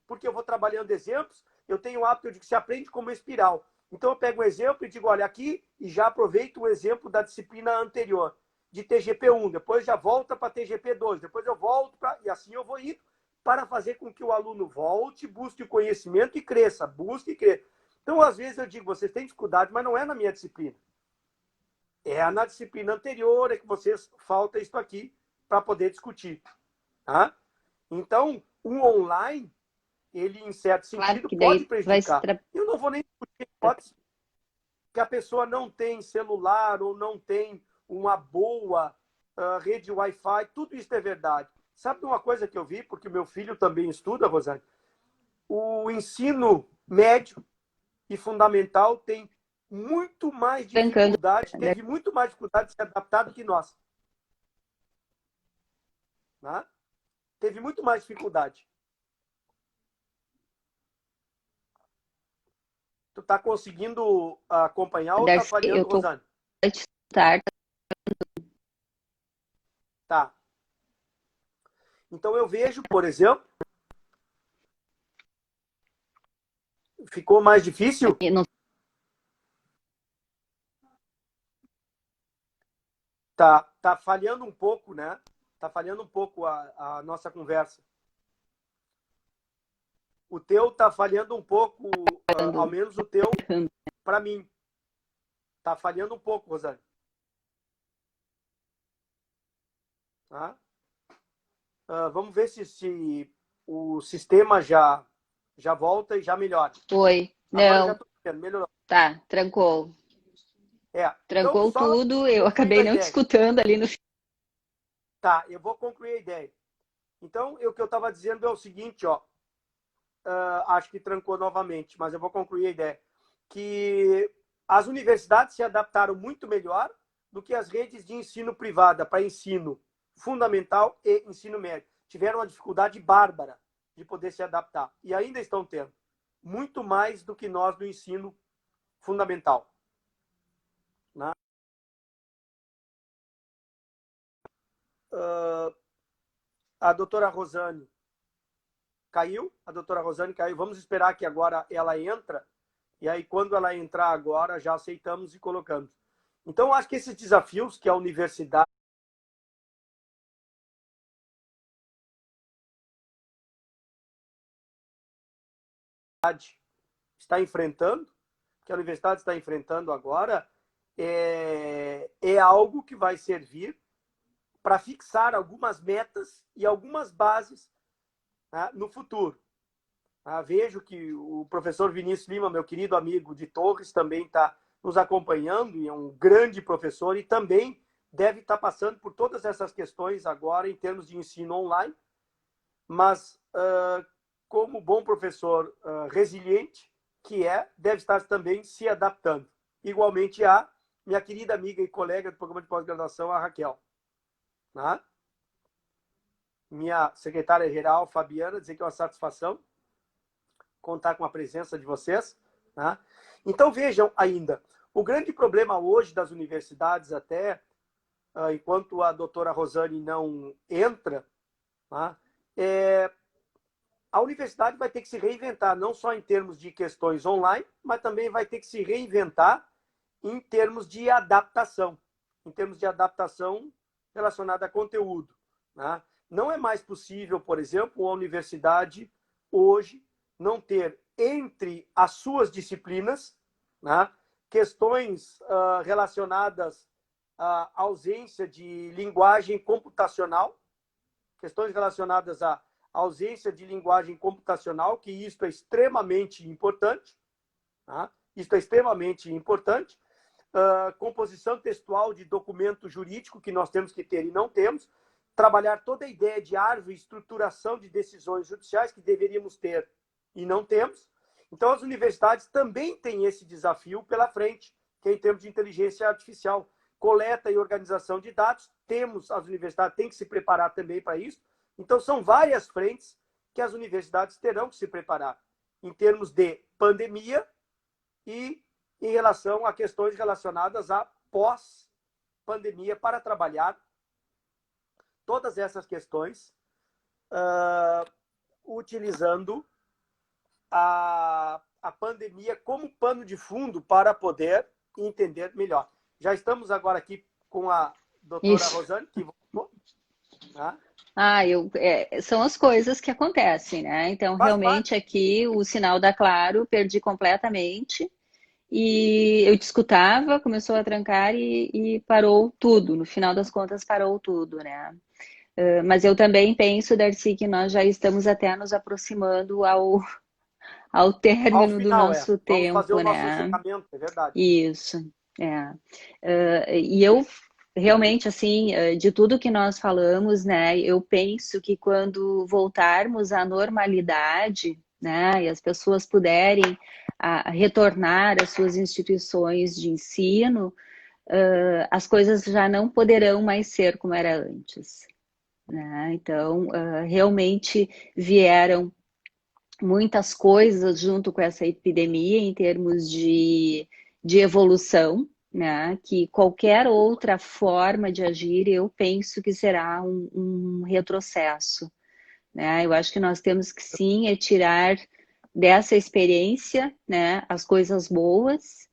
Porque eu vou trabalhando exemplos, eu tenho o hábito de que se aprende como espiral. Então, eu pego um exemplo e digo, olha, aqui, e já aproveito o exemplo da disciplina anterior, de TGP1, depois já volta para TGP2, depois eu volto para... E assim eu vou indo para fazer com que o aluno volte, busque o conhecimento e cresça, busque e cresça. Então, às vezes eu digo, vocês têm dificuldade, mas não é na minha disciplina. É na disciplina anterior, é que vocês falta isso aqui para poder discutir. Tá? Então, o online, ele, em certo sentido, pode prejudicar. Eu não vou nem discutir hipótese que a pessoa não tem celular ou não tem uma boa rede Wi-Fi, tudo isso é verdade. Sabe uma coisa que eu vi, porque o meu filho também estuda, Rosane? O ensino médio e fundamental tem muito mais dificuldade, teve muito mais dificuldade de se adaptar do que nós. Né? Teve muito mais dificuldade. Tu tá conseguindo acompanhar ou tá falhando, Rosane? Tá. Então eu vejo, por exemplo, ficou mais difícil? Tá falhando um pouco, né? Tá falhando um pouco a nossa conversa. O teu tá falhando um pouco, ao menos o teu, para mim. Tá falhando um pouco, Rosane. Tá? Vamos ver se o sistema já volta e já melhora. Foi. Agora não. Já tô vendo, melhorou. Tá, trancou. Trancou então, tudo, eu acabei não te escutando ali no... Tá, eu vou concluir a ideia. Então, o que eu estava dizendo é o seguinte, ó. Acho que trancou novamente, mas eu vou concluir a ideia. Que as universidades se adaptaram muito melhor do que as redes de ensino privada para ensino fundamental e ensino médio. Tiveram uma dificuldade bárbara de poder se adaptar. E ainda estão tendo. Muito mais do que nós no ensino fundamental. Né? A doutora Rosane caiu. A doutora Rosane caiu. Vamos esperar que agora ela entra. E aí, quando ela entrar agora, já aceitamos e colocamos. Então, acho que esses desafios que a universidade está enfrentando, que a universidade está enfrentando agora, é algo que vai servir para fixar algumas metas e algumas bases, né, no futuro. Vejo que o professor Vinícius Lima, meu querido amigo de Torres, também está nos acompanhando e é um grande professor e também deve estar passando por todas essas questões agora em termos de ensino online, mas como bom professor resiliente que deve estar também se adaptando. Igualmente a minha querida amiga e colega do programa de pós-graduação, a Raquel. Né? Minha secretária-geral, Fabiana, dizer que é uma satisfação contar com a presença de vocês. Né? Então, vejam ainda, o grande problema hoje das universidades, até enquanto a doutora Rosane não entra, né, a universidade vai ter que se reinventar, não só em termos de questões online, mas também vai ter que se reinventar em termos de adaptação relacionada a conteúdo. Né? Não é mais possível, por exemplo, uma universidade hoje não ter entre as suas disciplinas, né, questões relacionadas à ausência de linguagem computacional, que isto é extremamente importante. Tá? Isto é extremamente importante. Composição textual de documento jurídico, que nós temos que ter e não temos. Trabalhar toda a ideia de árvore e estruturação de decisões judiciais, que deveríamos ter e não temos. Então, as universidades também têm esse desafio pela frente, que é em termos de inteligência artificial. Coleta e organização de dados, as universidades têm que se preparar também para isso. Então, são várias frentes que as universidades terão que se preparar, em termos de pandemia e em relação a questões relacionadas à pós-pandemia, para trabalhar todas essas questões utilizando a pandemia como pano de fundo para poder entender melhor. Já estamos agora aqui com a doutora Rosane, que voltou. Tá? São as coisas que acontecem, né? Então, realmente, aqui, o sinal da Claro, perdi completamente. E eu te escutava, começou a trancar e parou tudo. No final das contas, parou tudo, né? Mas eu também penso, Darcy, que nós já estamos até nos aproximando ao término do nosso tempo, vamos fazer o nosso né? encerramento, é verdade. Isso, e eu realmente, assim, de tudo que nós falamos, né, eu penso que quando voltarmos à normalidade, né, e as pessoas puderem retornar às suas instituições de ensino, as coisas já não poderão mais ser como era antes, né? Então, realmente vieram muitas coisas junto com essa epidemia em termos de evolução, né? Que qualquer outra forma de agir, eu penso que será um retrocesso, né? Eu acho que nós temos que sim tirar dessa experiência, né, as coisas boas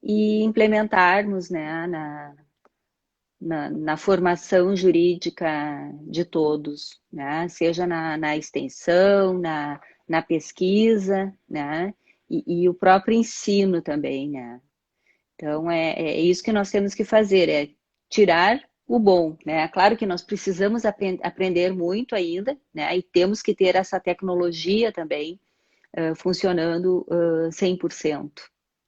e implementarmos, né, na formação jurídica de todos, né? Seja na extensão, na pesquisa, né? E o próprio ensino também, né? Então, é isso que nós temos que fazer, é tirar o bom, né? Claro que nós precisamos aprender muito ainda, né? E temos que ter essa tecnologia também funcionando 100%,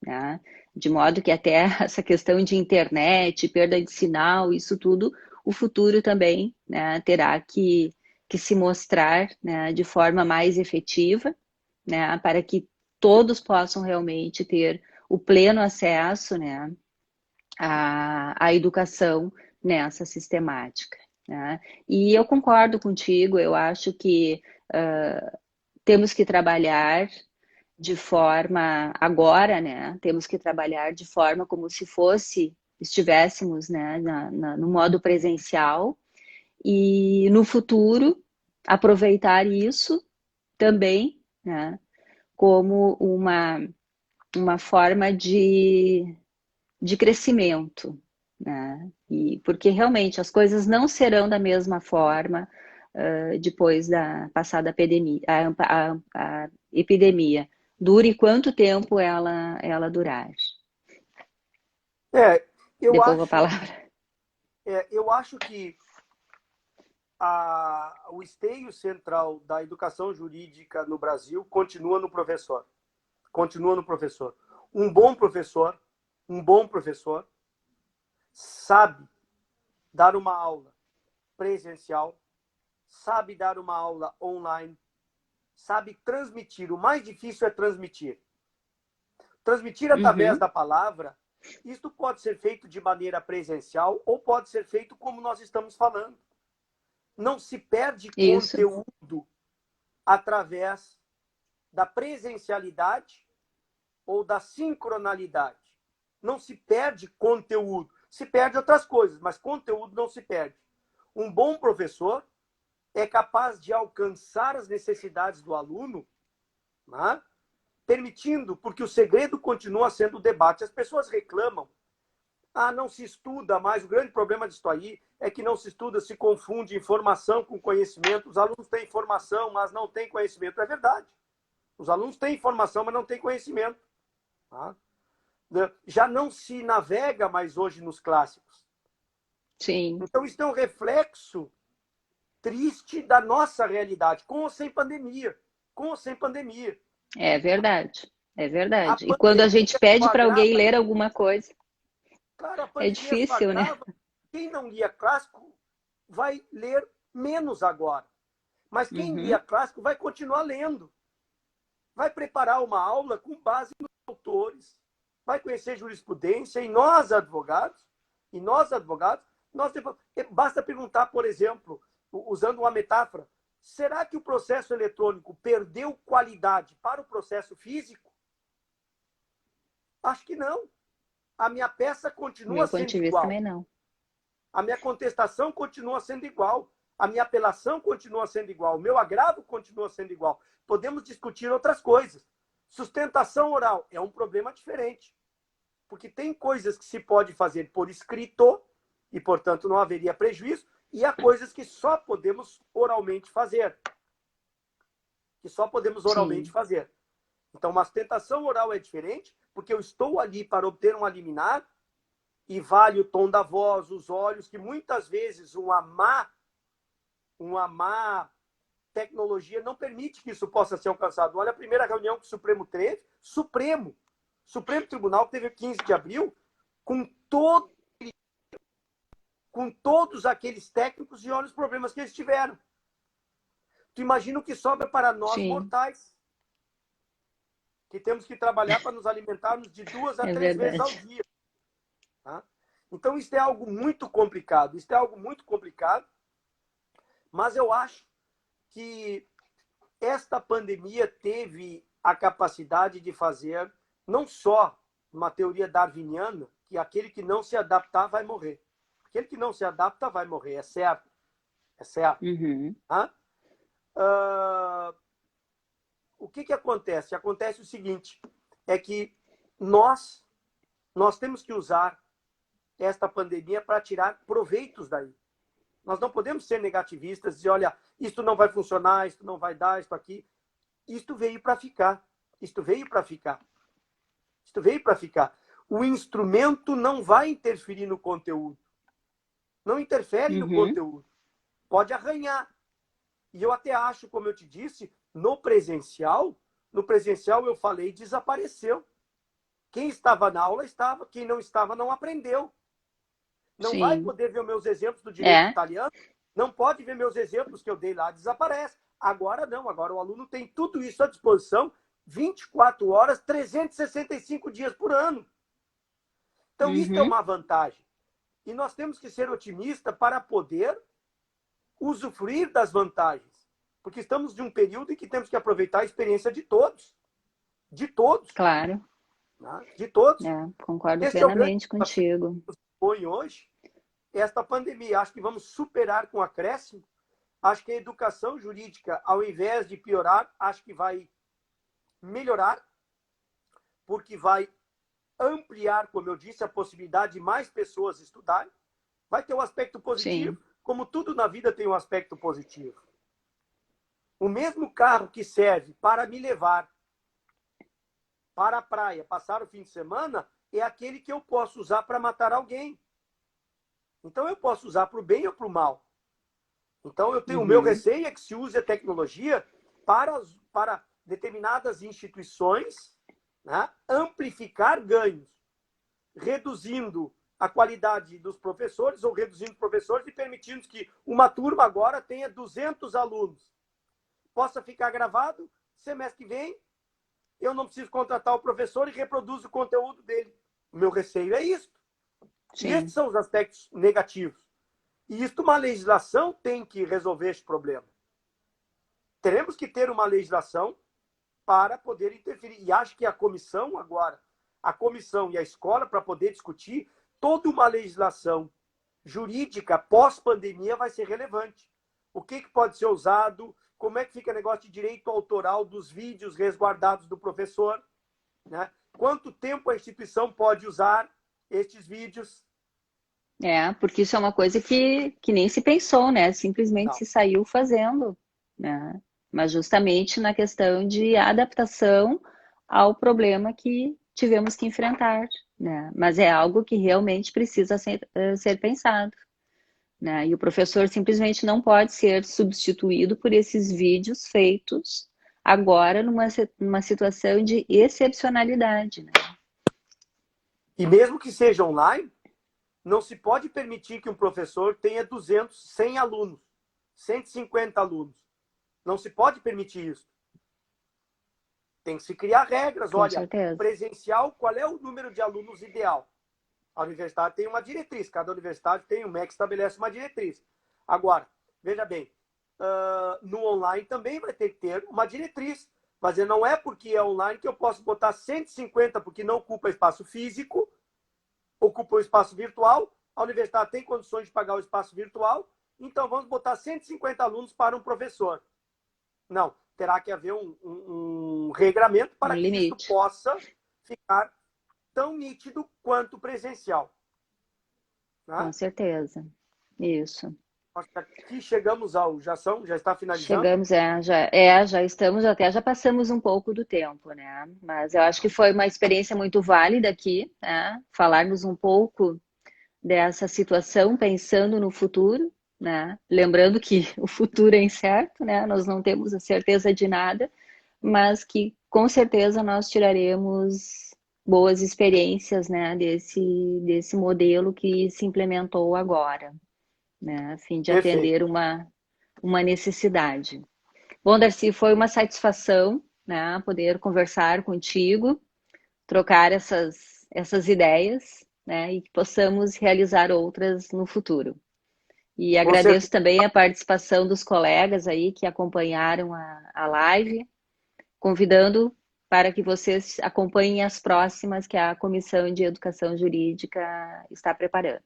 né? De modo que até essa questão de internet, perda de sinal, isso tudo, o futuro também, né, terá que se mostrar, né, de forma mais efetiva, né, para que todos possam realmente ter o pleno acesso, né, à educação nessa sistemática, né? E eu concordo contigo, eu acho que temos que trabalhar de forma agora, né? Temos que trabalhar de forma como se estivéssemos, né, no modo presencial e no futuro aproveitar isso também, né, como uma forma de crescimento, né? E porque realmente as coisas não serão da mesma forma depois da passada epidemia. dure quanto tempo ela durar. Eu Devolvo a acho, palavra. eu acho que o esteio central da educação jurídica no Brasil continua no professor. Continua no professor. Um bom professor sabe dar uma aula presencial, sabe dar uma aula online, sabe transmitir. O mais difícil é transmitir. Transmitir através da palavra, isto pode ser feito de maneira presencial ou pode ser feito como nós estamos falando. Não se perde Isso. conteúdo através da presencialidade ou da sincronalidade. Não se perde conteúdo. Se perde outras coisas, mas conteúdo não se perde. Um bom professor é capaz de alcançar as necessidades do aluno, né? Permitindo, porque o segredo continua sendo o debate. As pessoas reclamam, não se estuda mais. O grande problema disso aí é que não se estuda, se confunde informação com conhecimento. Os alunos têm informação, mas não têm conhecimento. É verdade. Os alunos têm informação, mas não têm conhecimento. Tá? Já não se navega mais hoje nos clássicos. Sim. Então, isso é um reflexo triste da nossa realidade, com ou sem pandemia. Com ou sem pandemia. É verdade. É verdade. A E quando a gente pede para alguém agrava, ler alguma coisa, claro, a é pandemia difícil, né? Quem não lia clássico vai ler menos agora. Mas quem lia clássico vai continuar lendo. Vai preparar uma aula com base nos autores. Vai conhecer jurisprudência. E nós, advogados, basta perguntar, por exemplo, usando uma metáfora, será que o processo eletrônico perdeu qualidade para o processo físico? Acho que não. A minha peça continua Meu ponto sendo de vista igual. também não. A minha contestação continua sendo igual. A minha apelação continua sendo igual. O meu agravo continua sendo igual. Podemos discutir outras coisas. Sustentação oral é um problema diferente. Porque tem coisas que se pode fazer por escrito e, portanto, não haveria prejuízo. E há coisas que só podemos oralmente fazer. Fazer. Então, uma sustentação oral é diferente, porque eu estou ali para obter uma liminar e vale o tom da voz, os olhos, que muitas vezes uma má tecnologia não permite que isso possa ser alcançado. Olha a primeira reunião que o Supremo teve, Supremo Tribunal teve 15 de abril, com todos aqueles técnicos e olha os problemas que eles tiveram. Tu imagina o que sobra para nós mortais, que temos que trabalhar para nos alimentarmos de 2 a 3 vezes ao dia. Tá? Então, isso é algo muito complicado. Mas eu acho que esta pandemia teve a capacidade de fazer não só uma teoria darwiniana, que aquele que não se adaptar vai morrer. Aquele que não se adapta vai morrer, é certo. É certo. Tá? O que acontece? Acontece o seguinte, é que nós temos que usar esta pandemia para tirar proveitos daí. Nós não podemos ser negativistas e dizer, olha, isto não vai funcionar, isto não vai dar, isto aqui. Isto veio para ficar. O instrumento não vai interferir no conteúdo. Não interfere no conteúdo. Pode arranhar. E eu até acho, como eu te disse, no presencial eu falei, desapareceu. Quem estava na aula estava, quem não estava não aprendeu. Não vai poder ver os meus exemplos do direito italiano, não pode ver meus exemplos que eu dei lá, desaparece. Agora não, agora o aluno tem tudo isso à disposição, 24 horas, 365 dias por ano. Então, isso é uma vantagem. E nós temos que ser otimistas para poder usufruir das vantagens. Porque estamos de um período em que temos que aproveitar a experiência de todos. De todos. Claro. Né? De todos. Concordo plenamente contigo. Põe hoje esta pandemia. Acho que vamos superar com acréscimo. Acho que a educação jurídica, ao invés de piorar, acho que vai melhorar, porque vai ampliar, como eu disse, a possibilidade de mais pessoas estudarem. Vai ter um aspecto positivo, como tudo na vida tem um aspecto positivo. O mesmo carro que serve para me levar para a praia, passar o fim de semana, é aquele que eu posso usar para matar alguém. Então eu posso usar para o bem ou para o mal. Então eu tenho o meu receio é que se use a tecnologia para determinadas instituições, né, amplificar ganhos, reduzindo a qualidade dos professores ou reduzindo os professores e permitindo que uma turma agora tenha 200 alunos. Possa ficar gravado, semestre que vem, eu não preciso contratar o professor e reproduzo o conteúdo dele. O meu receio é isso. E esses são os aspectos negativos. E isso, uma legislação tem que resolver esse problema. Teremos que ter uma legislação para poder interferir. E acho que a comissão agora, a comissão e a escola, para poder discutir toda uma legislação jurídica pós-pandemia vai ser relevante. O que pode ser usado, como é que fica o negócio de direito autoral dos vídeos resguardados do professor, né? Quanto tempo a instituição pode usar estes vídeos. Porque isso é uma coisa que nem se pensou, né? Simplesmente Não. se saiu fazendo, né? Mas justamente na questão de adaptação ao problema que tivemos que enfrentar, né? Mas é algo que realmente precisa ser pensado, né? E o professor simplesmente não pode ser substituído por esses vídeos feitos agora numa situação de excepcionalidade, né? E mesmo que seja online, não se pode permitir que um professor tenha 200, 100 alunos, 150 alunos. Não se pode permitir isso. Tem que se criar regras. Com Olha, certeza. presencial, qual é o número de alunos ideal? A universidade tem uma diretriz. Cada universidade tem, o MEC estabelece uma diretriz. Agora, veja bem, no online também vai ter que ter uma diretriz. Mas não é porque é online que eu posso botar 150, porque não ocupa espaço físico, ocupa o espaço virtual. A universidade tem condições de pagar o espaço virtual, então vamos botar 150 alunos para um professor. Não, terá que haver um regramento para que isso possa ficar tão nítido quanto presencial. Né? Com certeza. Isso. Aqui chegamos já está finalizando? Chegamos, já estamos, já passamos um pouco do tempo, né? Mas eu acho que foi uma experiência muito válida aqui, né? Falarmos um pouco dessa situação, pensando no futuro, né? Lembrando que o futuro é incerto, né? Nós não temos a certeza de nada, mas que com certeza nós tiraremos boas experiências, né? Desse modelo que se implementou agora, né? A fim de atender uma necessidade. Bom, Darcy, foi uma satisfação, né? Poder conversar contigo, trocar essas ideias, né? E que possamos realizar outras no futuro. E agradeço também a participação dos colegas aí que acompanharam a live, convidando para que vocês acompanhem as próximas que a Comissão de Educação Jurídica está preparando.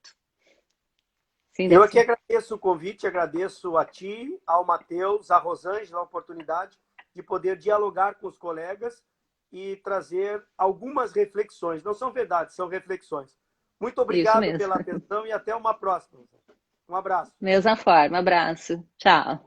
Sim, eu aqui agradeço o convite, agradeço a ti, ao Matheus, à Rosângela, a oportunidade de poder dialogar com os colegas e trazer algumas reflexões. Não são verdades, são reflexões. Muito obrigado pela atenção e até uma próxima. Um abraço. Mesma forma, abraço. Tchau.